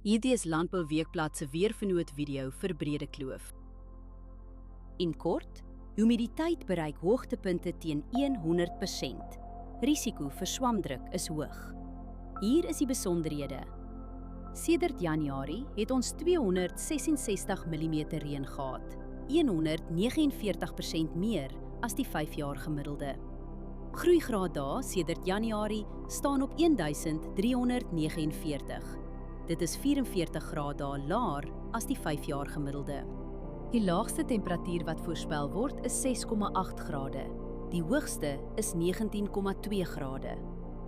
Hierdie is Landbou Weekblad se weervernoot video vir Brede Kloof. In kort, humiditeit bereik hoogtepunte teen 100%. Risiko vir swamdruk is hoog. Hier is die besonderhede. Sedert Januarie het ons 266 mm reën gehad, 149% meer as die 5-jaar gemiddelde. Groeigraad dae sedert Januarie staan op 1349. Dit is 44 grade dae laer as die 5-jaar gemiddelde. Die laagste temperatuur wat voorspel word is 6,8 grade. Die hoogste is 19,2 grade.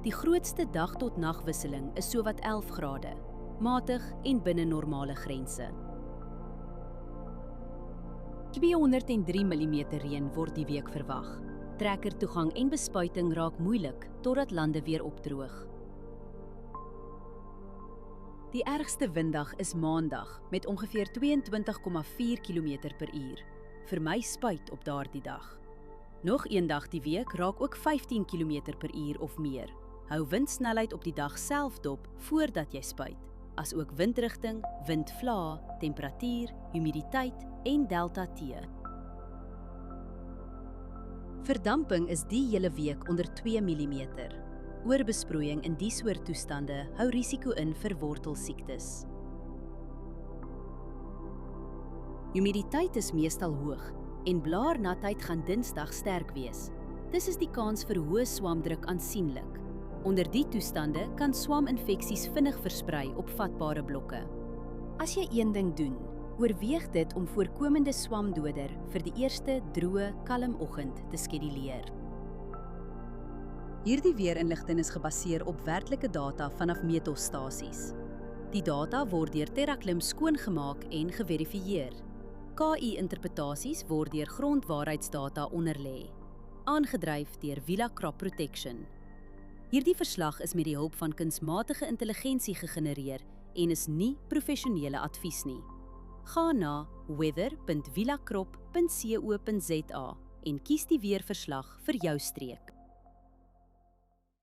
Die grootste dag tot nagwisseling is sowat 11 grade, matig en binne normale grense. 203 mm reën word die week verwag. Trekkertoegang en bespuiting raak moeilik totdat lande weer opdroog. Die ergste winddag is Maandag met ongeveer 22,4 km/h. Vermy spuit op daardie dag. Nog een dag die week raak ook 15 km/h of meer. Hou windsnelheid op die dag self dop voordat jy spuit, asook windrigting, windvlae, temperatuur, humiditeit en delta T. Verdamping is die hele week onder 2 mm. Oorbesproeiing in die soort toestande hou risiko in vir wortelsiektes. Humiditeit is meestal hoog en blaarnatheid gaan Dinsdag sterk wees. Dis is die kans vir hoë swamdruk aansienlik. Onder die toestande kan swaminfeksies vinnig versprei op vatbare blokke. As jy een ding doen, oorweeg dit om voorkomende swamdoder vir die eerste droë, kalm oggend te skeduleer. Hierdie weerinligting is gebaseer op werklike data vanaf meetstasies. Die data word deur TerraClim skoongemaak en geverifieer. KI-interpretasies word deur grondwaarheidsdata onderlê, aangedryf deur Villa Crop Protection. Hierdie verslag is met die hulp van kunsmatige intelligensie gegenereer en is nie professionele advies nie. Ga na weather.villacrop.co.za en kies die weerverslag vir jou streek.